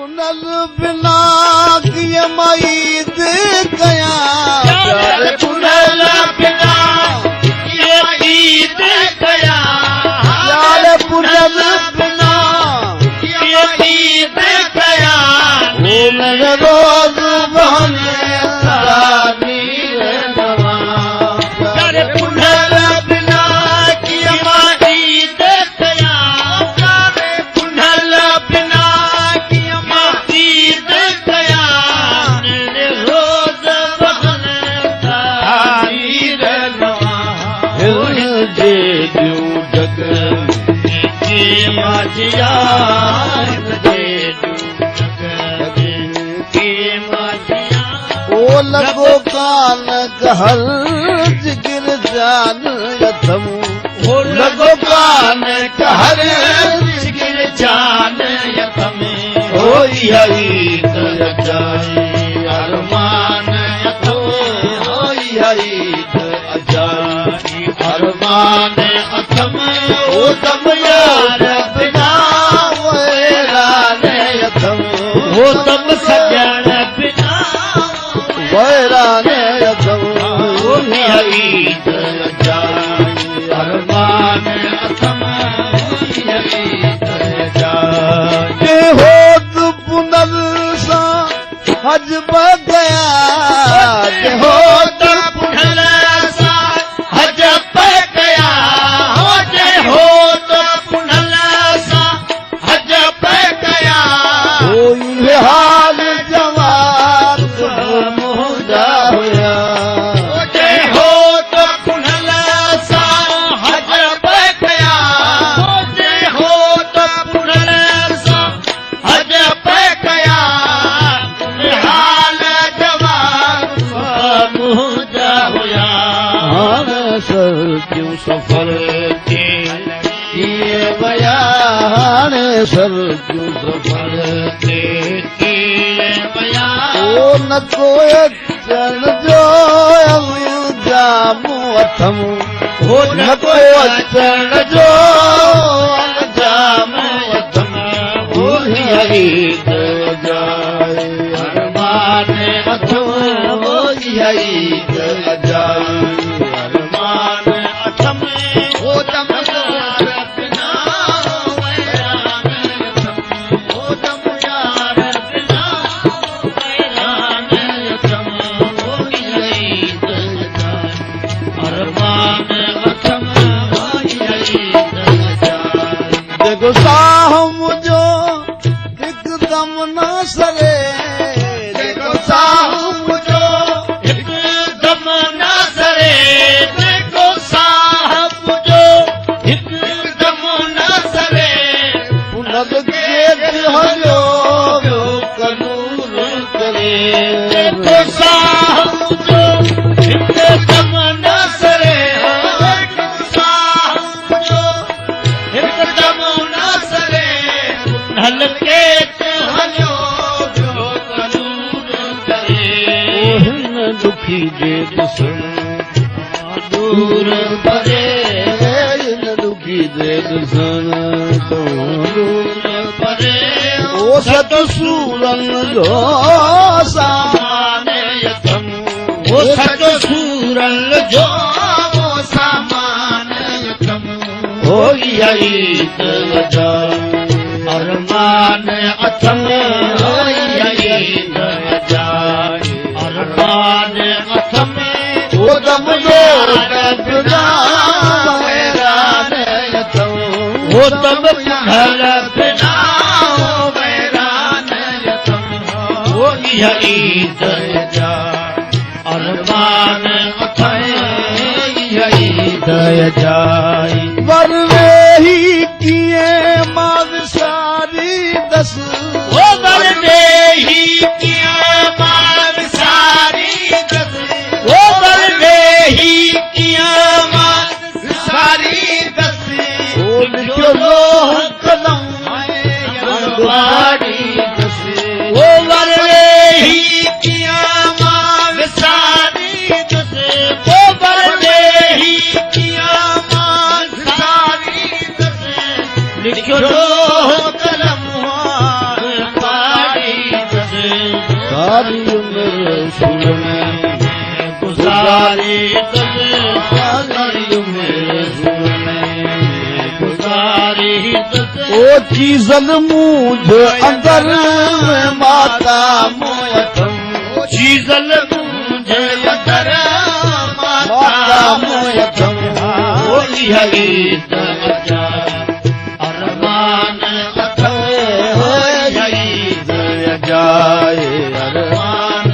पुनल बिना कीअं मईद कयां यार पुनल बिना कीअं ईद कयां यार पुनल बिना कीअं ईद कयां वो मेरे रोज़ बहाने सरानी रहंदवा यार पुनल बिना कीअं ईद कयां यार पुनल बिना कीअं ईद कयां रोज़ बहाने सरानी रहंदवा हिल जे ॾियूं जग के माजिया के माजिया ओ लॻो कान कहल जिगर जान यथम हो लगो कान कहर जिगर जान यथम ओ यही अजाई अरमान यथम ओ यही अजाई अरमान अथम ओ दम यार बिना वैरान यथम हो तब सजण बिना वैरान यथम हो ईद अजाई अरमान अथम ईद अजाई के होत पुनल सां हज गया के होत पुनल सां हज कया हो जे हो त पुनल सां हज कया कोई हाल जवान मुंहिंजा हुया हो जे हो त पुनल सां हज कया हो जे हो त पुनल सां हज कया हाल जवान मुंहिंजा हुया हाणे सर क्यों सफर किए वया हाणे सर क्यों सफर ओ न को अचण जो इल्जाम अथम हो न को अचण जो इल्जाम अथम ओ यही अजाई अरमान अथम ओ यही अजाई अरमान अथम हो तम यार बिना वैरान अथम हो तम यार बिना वैरान अथम हो ईद अजाई अरमान अथम हो ईद अजाई देखो साह मुझो हिकदम न सरे देखो साह मुझो हिकदम न सरे देखो साहब जो हिकदम न सरे पुनल जेठ हलियो ॿियो कनूर करे देखो साहब जो हिकदम न सरे देखो साहब जो हिकदम न सरे हल्के हलियो ॿियो कनूर करे हिन दुखी जे ॾिसण दूर परे हिन दुखी जे ॾिसण तो दूर परे ओ सत सूरनि जो सामान यथम वो सच सूरल जो वो सामान यथम हो ईद अजाई अरमान अथम हो ईद अजाई अरमान अथम ओ दम जो बिना वैरान यथम वो तब पुनल बिना वैरान यथम हो ईद अजाई अरमान अथम ईद अजाई वर वेही कीअं मां विसारी दस वो बरदे ही किया मार सारी दस वो बरदे ही किया मार सारी दस ओ लिखियो लोह कलम वारी दस वो बरदे ही किया मार सारी दस वो बरदे ही किया मार सारी दस लिखियो कलम सारी उम्र सुर में गुजारी तुझे सारी उम्र सुर में गुजारी तुझे ओ चीज़न मुझ अंदर माता मोयतम चीज़ल मुझे अंदर माता मोयतम ओ यही दर्जा अरमान अथो यही जाए अरमान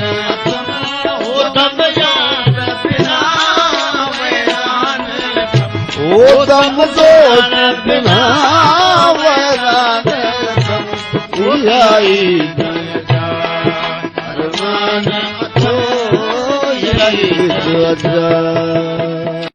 ओ दम जान बिना वैरान ओ दम जोन बिना वैरान यही अरमान अथो यही